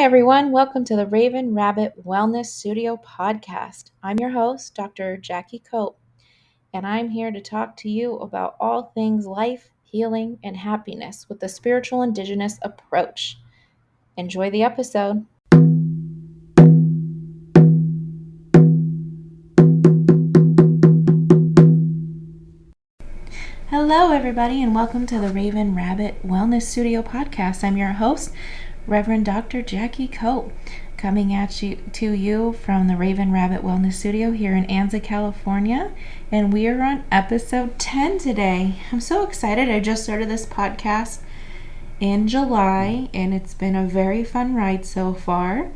Hi, everyone. Welcome to the Raven Rabbit Wellness Studio podcast. I'm your host, Dr. Jackie Cope, and I'm here to talk to you about all things life, healing, and happiness with the spiritual indigenous approach. Enjoy the episode. Hello, everybody, and welcome to the Raven Rabbit Wellness Studio podcast. I'm your host, Reverend Dr. Jackie Cope, coming at you to you from the Raven Rabbit Wellness Studio here in Anza, California, and we are on episode 10 today. I'm so excited. I just started this podcast in July, and it's been a very fun ride so far.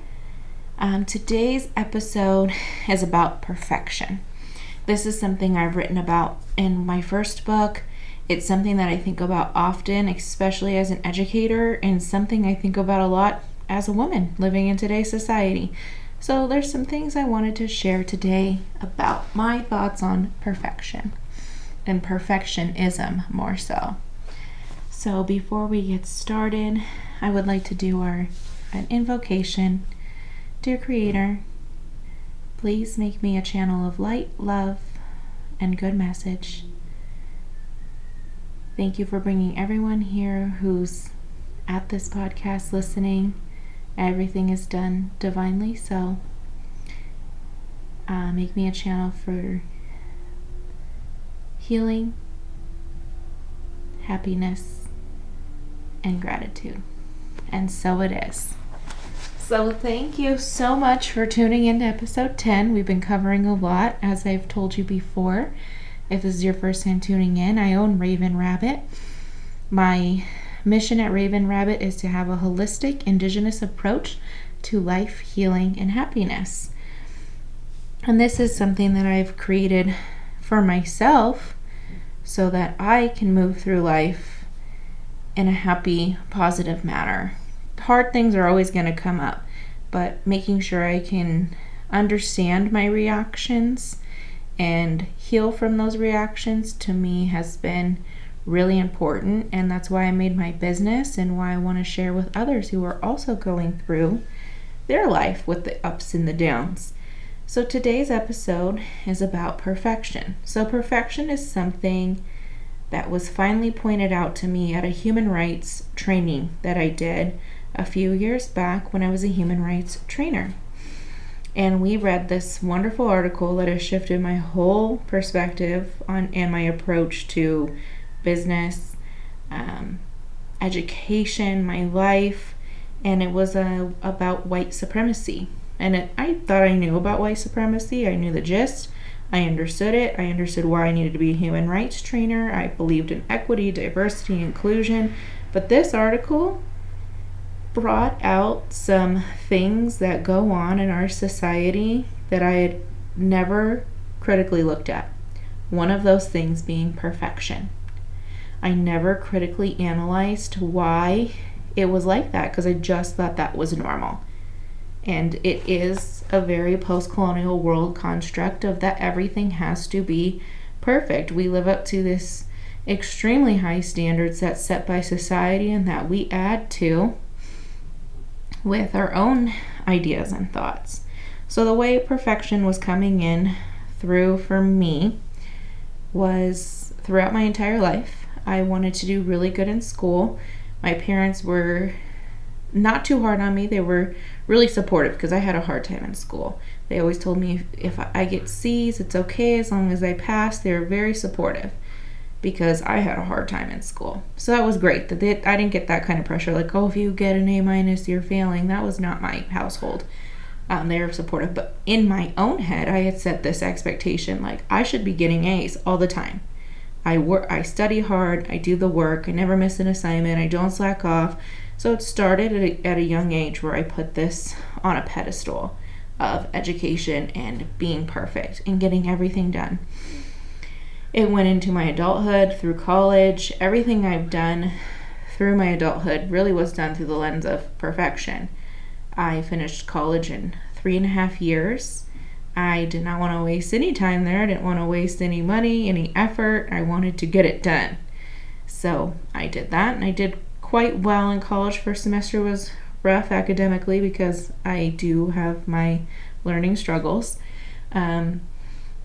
Today's episode is about perfection. This is something I've written about in my first book. It's something that I think about often, especially as an educator, and something I think about a lot as a woman living in today's society. So there's some things I wanted to share today about my thoughts on perfection and perfectionism more so. So before we get started, I would like to do an invocation. Dear Creator, please make me a channel of light, love, and good message. Thank you for bringing everyone here who's at this podcast listening. Everything is done divinely, so make me a channel for healing, happiness, and gratitude. And so it is. So thank you so much for tuning in to episode 10. We've been covering a lot, as I've told you before. If this is your first time tuning in, I own Raven Rabbit. My mission at Raven Rabbit is to have a holistic, indigenous approach to life, healing, and happiness. And this is something that I've created for myself so that I can move through life in a happy, positive manner. Hard things are always going to come up, but making sure I can understand my reactions and heal from those reactions to me has been really important, and that's why I made my business and why I want to share with others who are also going through their life with the ups and the downs. So today's episode is about perfection. So perfection is something that was finally pointed out to me at a human rights training that I did a few years back when I was a human rights trainer. And we read this wonderful article that has shifted my whole perspective on and my approach to business, education, my life, and it was about white supremacy. And I thought I knew about white supremacy. I knew the gist. I understood it. I understood why I needed to be a human rights trainer. I believed in equity, diversity, inclusion. But this article brought out some things that go on in our society that I had never critically looked at. One of those things being perfection. I never critically analyzed why it was like that because I just thought that was normal. And it is a very post-colonial world construct of that everything has to be perfect. We live up to this extremely high standards that's set by society and that we add to with our own ideas and thoughts. So the way perfection was coming in through for me was throughout my entire life. I wanted to do really good in school. My parents were not too hard on me. They were really supportive because I had a hard time in school. They always told me if I get C's, it's okay as long as I pass. They were very supportive because I had a hard time in school. So that was great. I didn't get that kind of pressure like, oh, if you get an A-, you're failing. That was not my household. They were supportive. But in my own head, I had set this expectation like I should be getting A's all the time. I study hard. I do the work. I never miss an assignment. I don't slack off. So it started at a young age where I put this on a pedestal of education and being perfect and getting everything done. It went into my adulthood, through college. Everything I've done through my adulthood really was done through the lens of perfection. I finished college in 3.5 years. I did not want to waste any time there. I didn't want to waste any money, any effort. I wanted to get it done. So I did that, and I did quite well in college. First semester was rough academically because I do have my learning struggles.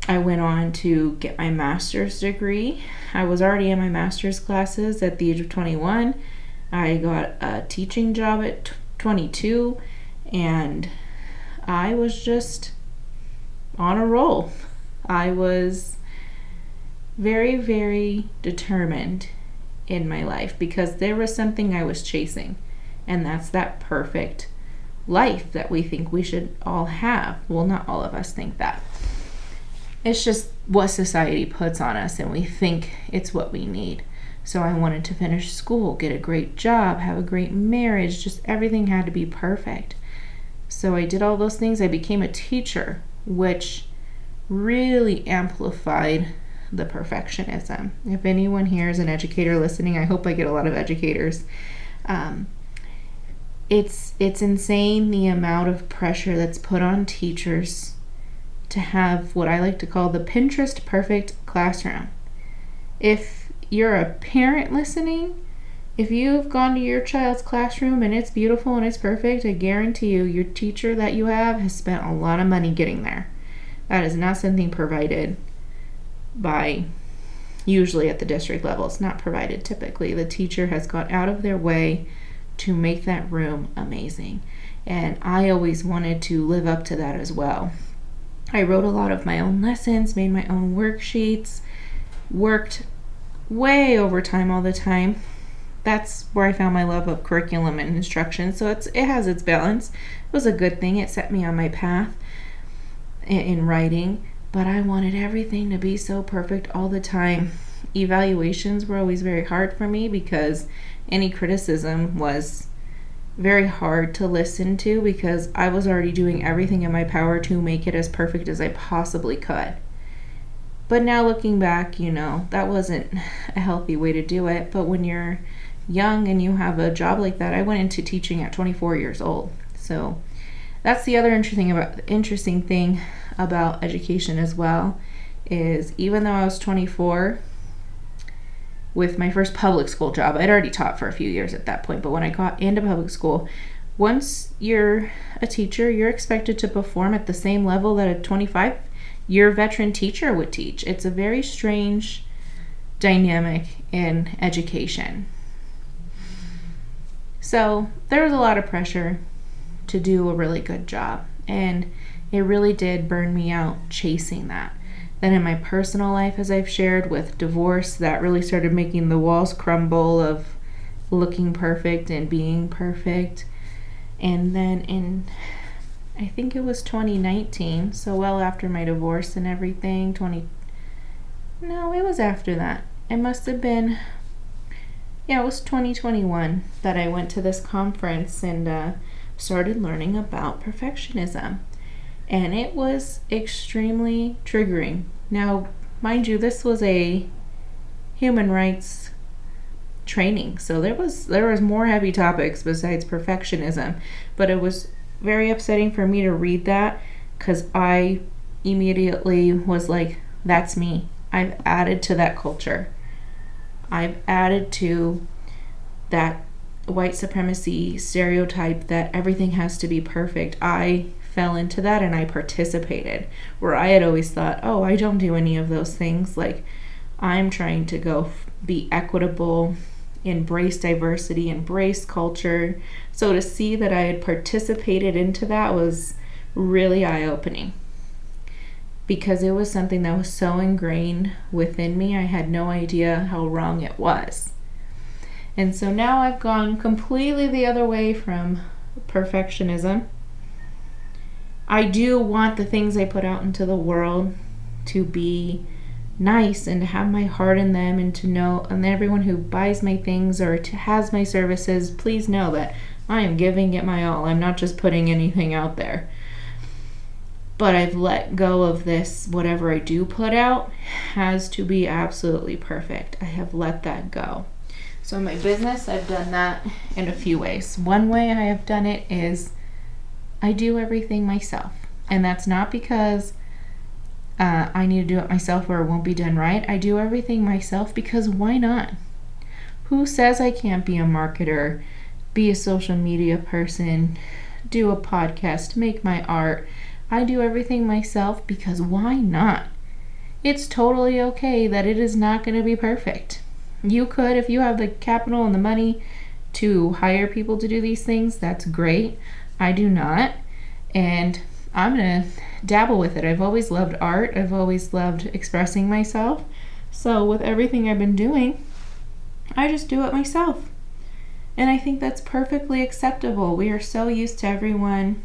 I went on to get my master's degree. I was already in my master's classes at the age of 21. I got a teaching job at 22, and I was just on a roll. I was very, very determined in my life because there was something I was chasing, and that's that perfect life that we think we should all have. Well, not all of us think that. It's just what society puts on us, and we think it's what we need. So I wanted to finish school, get a great job, have a great marriage, just everything had to be perfect. So I did all those things. I became a teacher, which really amplified the perfectionism. If anyone here is an educator listening, I hope I get a lot of educators. It's insane the amount of pressure that's put on teachers to have what I like to call the Pinterest perfect classroom. If you're a parent listening, if you've gone to your child's classroom and it's beautiful and it's perfect, I guarantee you your teacher that you have has spent a lot of money getting there. That is not something provided by, usually at the district level, it's not provided typically. The teacher has gone out of their way to make that room amazing. And I always wanted to live up to that as well. I wrote a lot of my own lessons, made my own worksheets, worked way overtime all the time. That's where I found my love of curriculum and instruction. So it has its balance. It was a good thing. It set me on my path in writing, but I wanted everything to be so perfect all the time. Evaluations were always very hard for me because any criticism was very hard to listen to because I was already doing everything in my power to make it as perfect as I possibly could. But now looking back, that wasn't a healthy way to do it. But when you're young and you have a job like that, I went into teaching at 24 years old. So that's the other interesting thing about education as well, is even though I was 24, with my first public school job, I'd already taught for a few years at that point, but when I got into public school, once you're a teacher, you're expected to perform at the same level that a 25-year veteran teacher would teach. It's a very strange dynamic in education. So there was a lot of pressure to do a really good job, and it really did burn me out chasing that. Then in my personal life, as I've shared, with divorce, that really started making the walls crumble of looking perfect and being perfect. And then I think it was 2019, so well after my divorce and everything, no, it was after that. It must have been, it was 2021 that I went to this conference and started learning about perfectionism. And it was extremely triggering. Now, mind you, this was a human rights training, so there was more heavy topics besides perfectionism. But it was very upsetting for me to read that because I immediately was like, that's me. I've added to that culture. I've added to that white supremacy stereotype that everything has to be perfect. I fell into that and I participated, where I had always thought, oh, I don't do any of those things. Like, I'm trying to go be equitable, embrace diversity, embrace culture. So to see that I had participated into that was really eye-opening, because it was something that was so ingrained within me. I had no idea how wrong it was. And so now I've gone completely the other way from perfectionism. I do want the things I put out into the world to be nice and to have my heart in them, and to know, and everyone who buys my things or has my services, please know that I am giving it my all. I'm not just putting anything out there. But I've let go of this, whatever I do put out has to be absolutely perfect. I have let that go. So in my business, I've done that in a few ways. One way I have done it is I do everything myself. And that's not because I need to do it myself or it won't be done right. I do everything myself because why not? Who says I can't be a marketer, be a social media person, do a podcast, make my art. I do everything myself because why not? It's totally okay that it is not going to be perfect. You could, if you have the capital and the money to hire people to do these things, that's great. I do not. And I'm going to dabble with it. I've always loved art. I've always loved expressing myself. So with everything I've been doing, I just do it myself. And I think that's perfectly acceptable. We are so used to everyone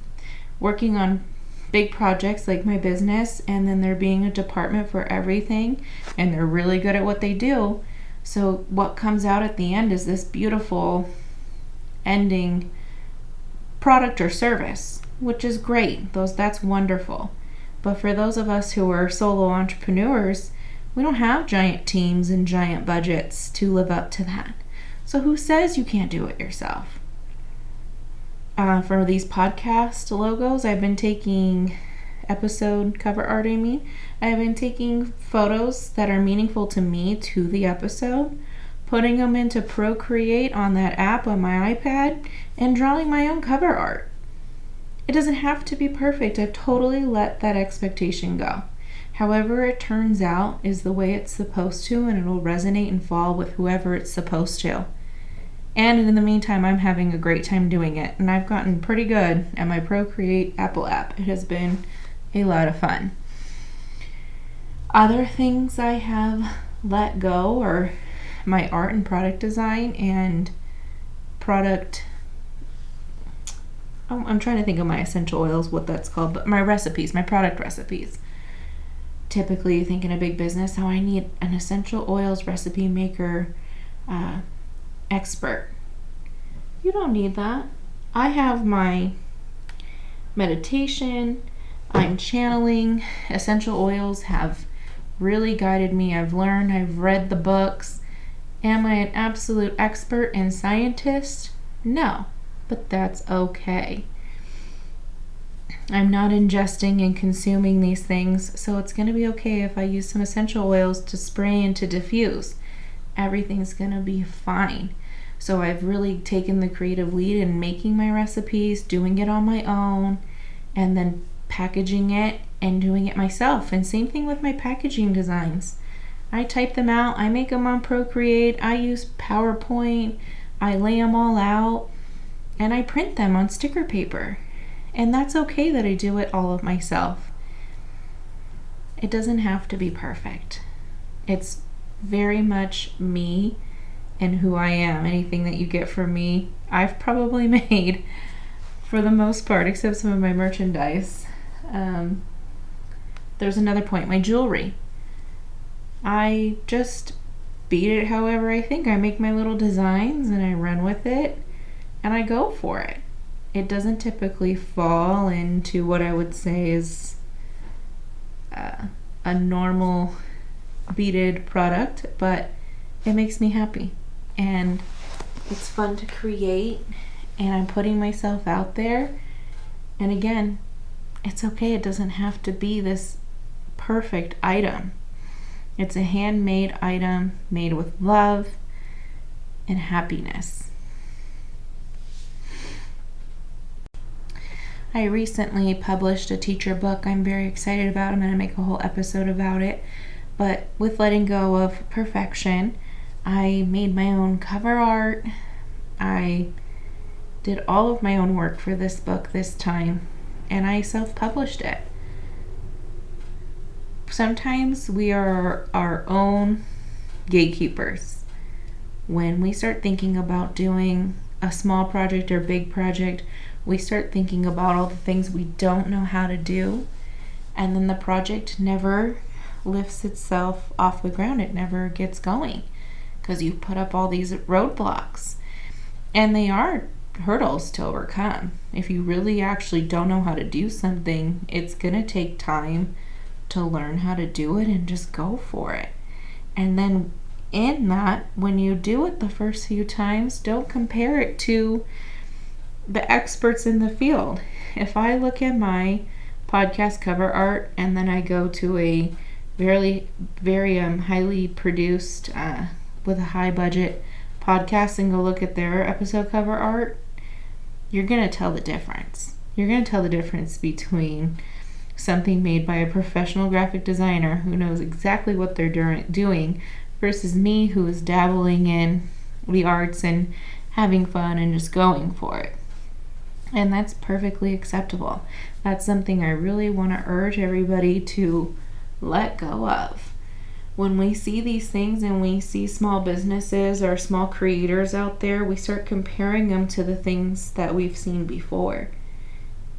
working on big projects like my business, and then there being a department for everything, and they're really good at what they do. So what comes out at the end is this beautiful ending product or service, which is great. That's wonderful. But for those of us who are solo entrepreneurs, we don't have giant teams and giant budgets to live up to that. So who says you can't do it yourself? For these podcast logos, I've been taking episode cover art, I've been taking photos that are meaningful to me to the episode, putting them into Procreate on that app on my iPad, and drawing my own cover art. It doesn't have to be perfect. I've totally let that expectation go. However it turns out is the way it's supposed to, and it'll resonate and fall with whoever it's supposed to. And in the meantime, I'm having a great time doing it, and I've gotten pretty good at my Procreate Apple app. It has been a lot of fun. Other things I have let go are my art and product design and I'm trying to think of my essential oils, what that's called, but my recipes, my product recipes. Typically, you think in a big business, I need an essential oils recipe maker expert. You don't need that. I have my meditation, I'm channeling. Essential oils have really guided me. I've learned, I've read the books. Am I an absolute expert and scientist? No, but that's okay. I'm not ingesting and consuming these things, so it's going to be okay if I use some essential oils to spray and to diffuse. Everything's going to be fine. So I've really taken the creative lead in making my recipes, doing it on my own, and then packaging it and doing it myself. And same thing with my packaging designs. I type them out, I make them on Procreate, I use PowerPoint, I lay them all out, and I print them on sticker paper. And that's okay that I do it all of myself. It doesn't have to be perfect. It's very much me and who I am. Anything that you get from me, I've probably made for the most part, except some of my merchandise. There's another point, my jewelry. I just beat it however I think. I make my little designs and I run with it and I go for it. It doesn't typically fall into what I would say is a normal beaded product, but it makes me happy and it's fun to create, and I'm putting myself out there. And again, it's okay. It doesn't have to be this perfect item. It's a handmade item made with love and happiness. I recently published a teacher book I'm very excited about. I'm going to make a whole episode about it. But with letting go of perfection, I made my own cover art. I did all of my own work for this book this time, and I self-published it. Sometimes we are our own gatekeepers. When we start thinking about doing a small project or big project, we start thinking about all the things we don't know how to do, and then the project never lifts itself off the ground. It never gets going because you put up all these roadblocks, and they are hurdles to overcome. If you really actually don't know how to do something, it's gonna take time to learn how to do it and just go for it. And then in that, when you do it the first few times, don't compare it to the experts in the field. If I look at my podcast cover art and then I go to a very highly produced with a high budget podcasts and go look at their episode cover art, you're going to tell the difference. You're going to tell the difference between something made by a professional graphic designer who knows exactly what they're doing versus me, who is dabbling in the arts and having fun and just going for it. And that's perfectly acceptable. That's something I really want to urge everybody to let go of. When we see these things and we see small businesses or small creators out there, we start comparing them to the things that we've seen before.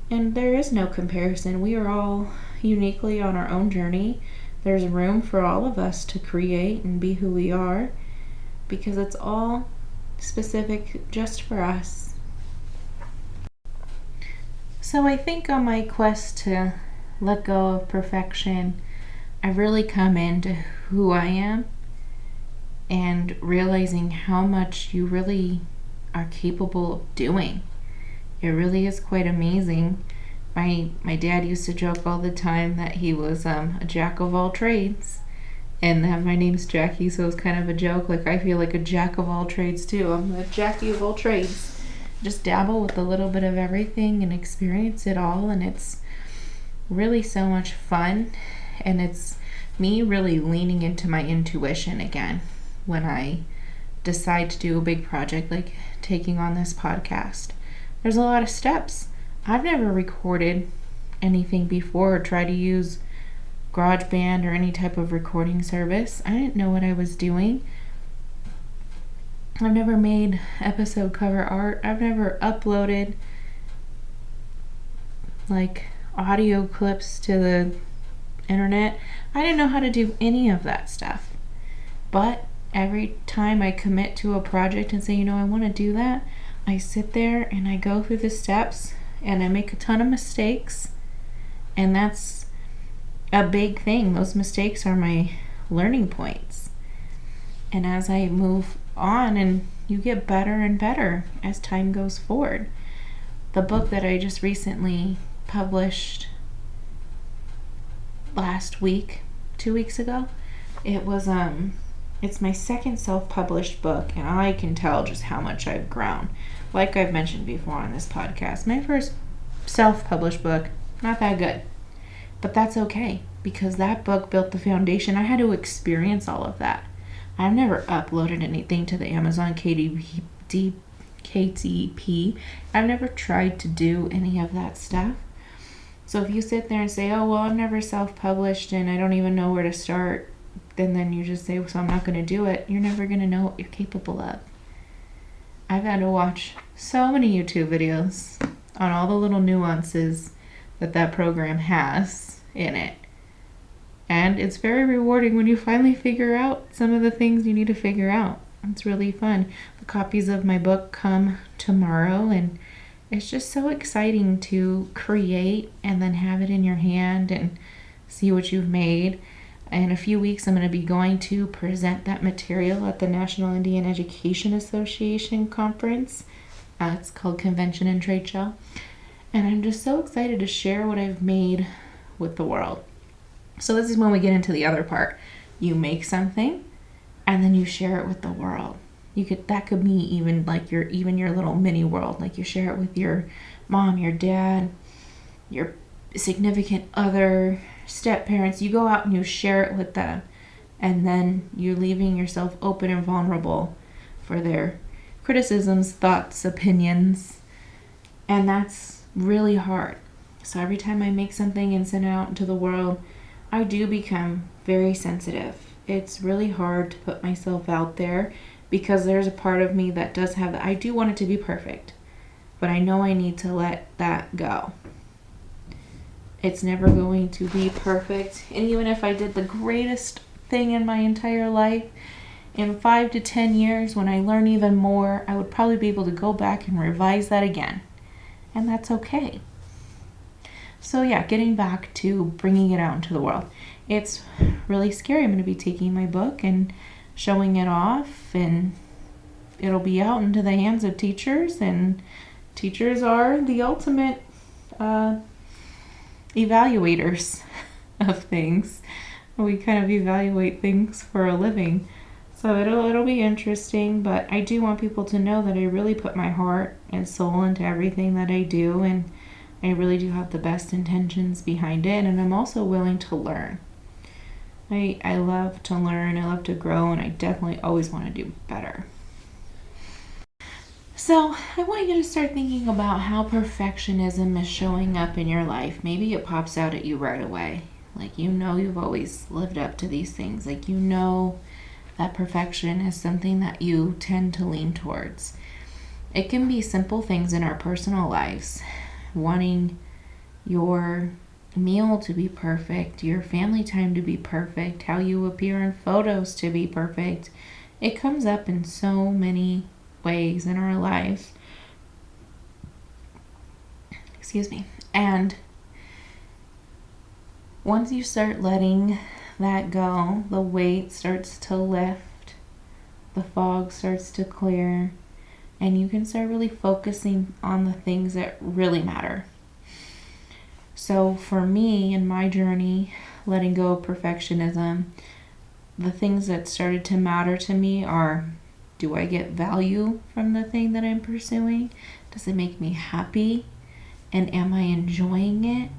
And there is no comparison. We are all uniquely on our own journey. There's room for all of us to create and be who we are, because it's all specific just for us. So I think on my quest to let go of perfection, I've really come into who I am and realizing how much you really are capable of doing. It really is quite amazing. My dad used to joke all the time that he was a jack of all trades, and that my name's Jackie, so it's kind of a joke. Like, I feel like a jack of all trades too. I'm a Jackie of all trades. Just dabble with a little bit of everything and experience it all, and it's really so much fun. And it's me really leaning into my intuition again when I decide to do a big project like taking on this podcast. There's a lot of steps. I've never recorded anything before or tried to use GarageBand or any type of recording service. I didn't know what I was doing. I've never made episode cover art. I've never uploaded like audio clips to the internet. I didn't know how to do any of that stuff. But every time I commit to a project and say, I want to do that, I sit there and I go through the steps and I make a ton of mistakes. And that's a big thing. Those mistakes are my learning points. And as I move on, and you get better and better as time goes forward. The book that I just recently published last week, 2 weeks ago, it's my second self-published book, and I can tell just how much I've grown. Like I've mentioned before on this podcast, my first self-published book, not that good. But that's okay, because that book built the foundation. I had to experience all of that. I've never uploaded anything to the Amazon KTP. I've never tried to do any of that stuff. So if you sit there and say, oh, well, I've never self-published and I don't even know where to start, then you just say, so I'm not going to do it. You're never going to know what you're capable of. I've had to watch so many YouTube videos on all the little nuances that program has in it. And it's very rewarding when you finally figure out some of the things you need to figure out. It's really fun. The copies of my book come tomorrow, and it's just so exciting to create and then have it in your hand and see what you've made. In a few weeks, I'm going to be going to present that material at the National Indian Education Association conference. It's called Convention and Trade Show. And I'm just so excited to share what I've made with the world. So this is when we get into the other part. You make something and then you share it with the world. That could be even like your little mini world. Like you share it with your mom, your dad, your significant other, step parents. You go out and you share it with them, and then you're leaving yourself open and vulnerable for their criticisms, thoughts, opinions, and that's really hard. So every time I make something and send it out into the world, I do become very sensitive. It's really hard to put myself out there because there's a part of me that does have that. I do want it to be perfect, but I know I need to let that go. It's never going to be perfect. And even if I did the greatest thing in my entire life, in 5 to 10 years, when I learn even more, I would probably be able to go back and revise that again. And that's okay. So yeah, getting back to bringing it out into the world. It's really scary. I'm going to be taking my book and showing it off, and it'll be out into the hands of teachers, and teachers are the ultimate evaluators of things. We kind of evaluate things for a living. So it'll be interesting, but I do want people to know that I really put my heart and soul into everything that I do, and I really do have the best intentions behind it, and I'm also willing to learn. I love to learn, I love to grow, and I definitely always want to do better. So I want you to start thinking about how perfectionism is showing up in your life. Maybe it pops out at you right away. Like, you've always lived up to these things. Like, that perfection is something that you tend to lean towards. It can be simple things in our personal lives. Wanting your meal to be perfect, your family time to be perfect, how you appear in photos to be perfect. It comes up in so many ways in our lives. Excuse me. And once you start letting that go, the weight starts to lift, the fog starts to clear, and you can start really focusing on the things that really matter. So for me, in my journey, letting go of perfectionism, the things that started to matter to me are, do I get value from the thing that I'm pursuing? Does it make me happy? And am I enjoying it?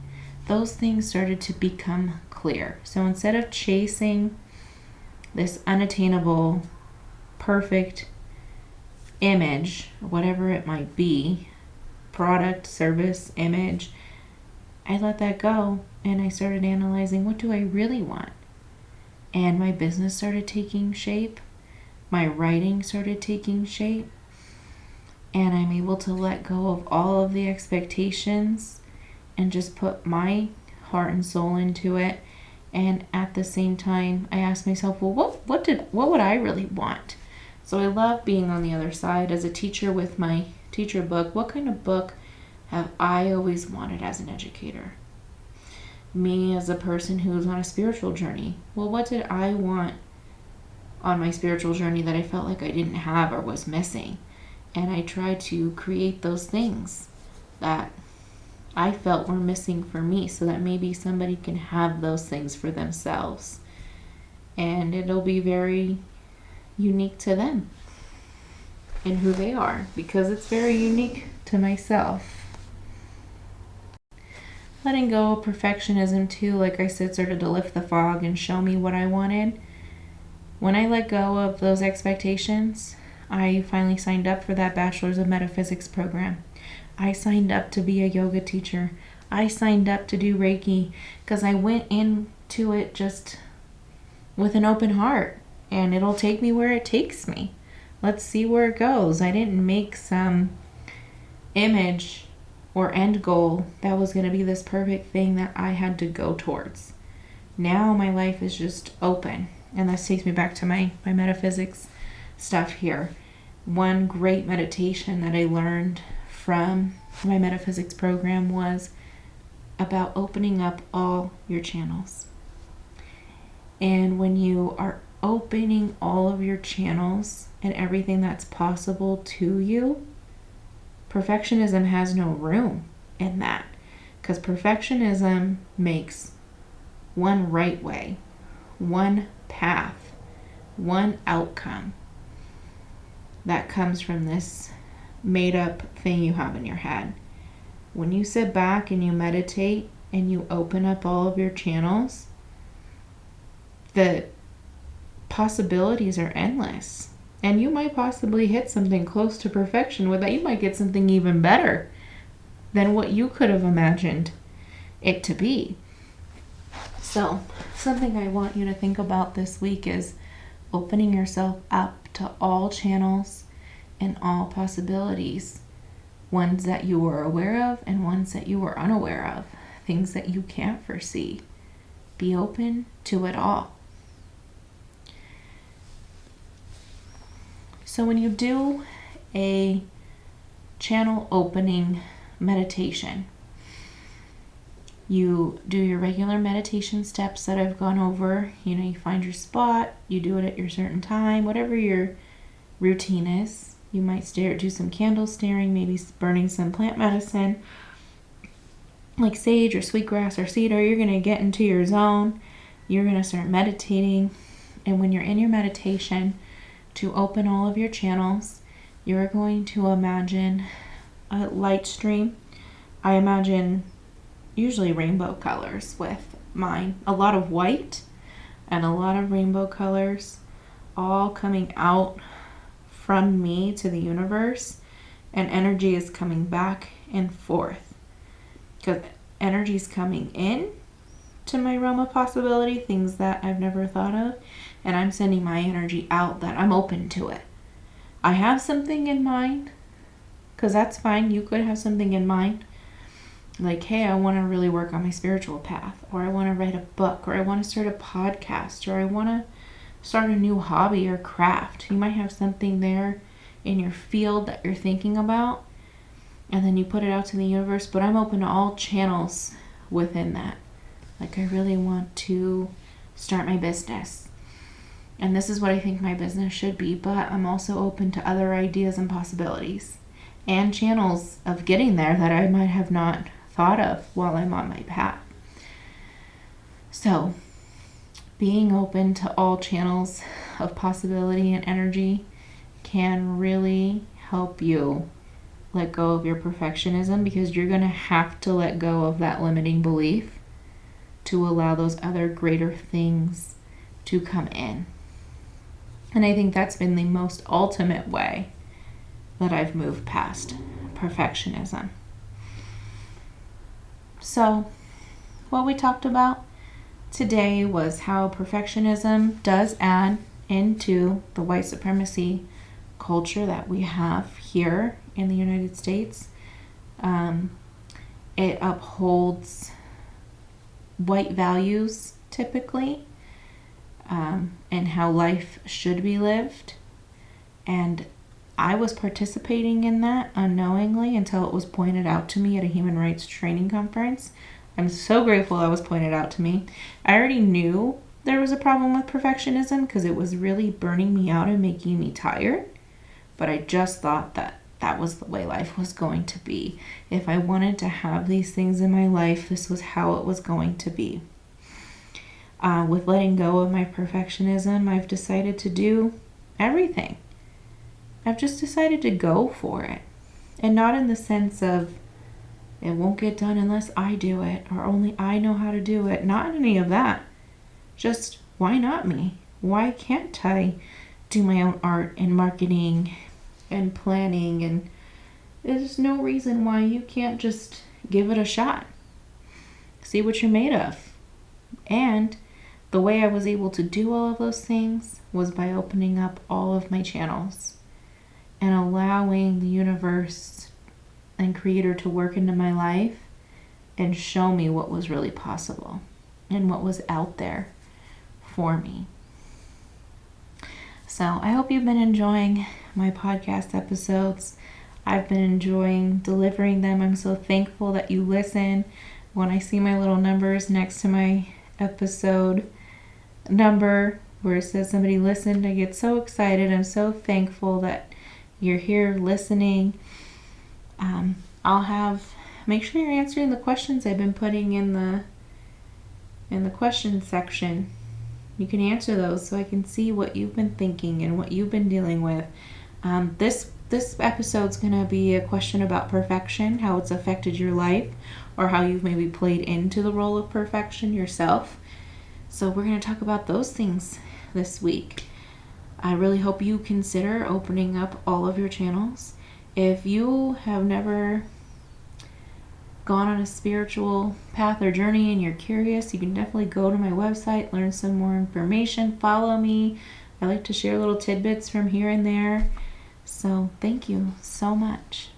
Those things started to become clear. So instead of chasing this unattainable, perfect image, whatever it might be, product, service, image, I let that go and I started analyzing, what do I really want? And my business started taking shape. My writing started taking shape. And I'm able to let go of all of the expectations and just put my heart and soul into it. And at the same time, I asked myself, well, what would I really want? So I love being on the other side as a teacher with my teacher book. What kind of book have I always wanted as an educator? Me as a person who's on a spiritual journey. Well, what did I want on my spiritual journey that I felt like I didn't have or was missing? And I tried to create those things that I felt were missing for me, so that maybe somebody can have those things for themselves. And it'll be very unique to them and who they are, because it's very unique to myself. Letting go of perfectionism too, like I said, started to lift the fog and show me what I wanted. When I let go of those expectations, I finally signed up for that Bachelor's of Metaphysics program. I signed up to be a yoga teacher. I signed up to do Reiki because I went into it just with an open heart, and it'll take me where it takes me. Let's see where it goes. I didn't make some image or end goal that was going to be this perfect thing that I had to go towards. Now my life is just open. And this takes me back to my metaphysics stuff here. One great meditation that I learned from my metaphysics program was about opening up all your channels. And when you are opening all of your channels and everything that's possible to you, perfectionism has no room in that, because perfectionism makes one right way, one path, one outcome that comes from this made up thing you have in your head. When you sit back and you meditate and you open up all of your channels, the possibilities are endless. And you might possibly hit something close to perfection with that. You might get something even better than what you could have imagined it to be. So, something I want you to think about this week is opening yourself up to all channels and all possibilities. Ones that you were aware of and ones that you were unaware of. Things that you can't foresee. Be open to it all. So when you do a channel opening meditation, you do your regular meditation steps that I've gone over. You find your spot, you do it at your certain time, whatever your routine is. You might do some candle staring, maybe burning some plant medicine like sage or sweetgrass or cedar. You're going to get into your zone. You're going to start meditating. And when you're in your meditation, to open all of your channels. You're going to imagine a light stream. I imagine usually rainbow colors with mine. A lot of white and a lot of rainbow colors all coming out from me to the universe, and energy is coming back and forth because energy is coming in to my realm of possibility, things that I've never thought of, and I'm sending my energy out that I'm open to it. I have something in mind, because that's fine. You could have something in mind, like, hey, I want to really work on my spiritual path, or I want to write a book, or I want to start a podcast, or I want to start a new hobby or craft. You might have something there in your field that you're thinking about, and then you put it out to the universe. But I'm open to all channels within that. Like, I really want to start my business, and this is what I think my business should be, but I'm also open to other ideas and possibilities and channels of getting there that I might have not thought of while I'm on my path. So being open to all channels of possibility and energy can really help you let go of your perfectionism, because you're going to have to let go of that limiting belief to allow those other greater things to come in. And I think that's been the most ultimate way that I've moved past perfectionism. So, what we talked about today was how perfectionism does add into the white supremacy culture that we have here in the United States. It upholds white values typically, and how life should be lived. And I was participating in that unknowingly until it was pointed out to me at a human rights training conference. I'm so grateful that was pointed out to me. I already knew there was a problem with perfectionism because it was really burning me out and making me tired. But I just thought that that was the way life was going to be. If I wanted to have these things in my life, this was how it was going to be. With letting go of my perfectionism, I've decided to do everything. I've just decided to go for it. And not in the sense of it won't get done unless I do it, or only I know how to do it. Not any of that. Just, why not me? Why can't I do my own art and marketing and planning? And there's no reason why you can't just give it a shot. See what you're made of. And the way I was able to do all of those things was by opening up all of my channels and allowing the universe and creator to work into my life and show me what was really possible and what was out there for me. So I hope you've been enjoying my podcast episodes. I've been enjoying delivering them. I'm so thankful that you listen. When I see my little numbers next to my episode number where it says somebody listened, I get so excited. I'm so thankful that you're here listening. Make sure you're answering the questions I've been putting in the question section. You can answer those so I can see what you've been thinking and what you've been dealing with. This episode's gonna be a question about perfection, how it's affected your life, or how you've maybe played into the role of perfection yourself. So we're gonna talk about those things this week. I really hope you consider opening up all of your channels. If you have never gone on a spiritual path or journey and you're curious, you can definitely go to my website, learn some more information, follow me. I like to share little tidbits from here and there. So thank you so much.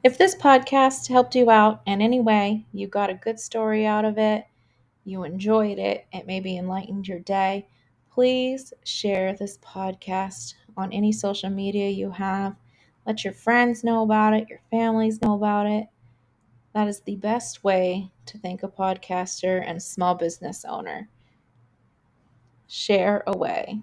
If this podcast helped you out in any way, you got a good story out of it, you enjoyed it, it maybe enlightened your day, please share this podcast on any social media you have. Let your friends know about it, your families know about it. That is the best way to thank a podcaster and small business owner. Share away.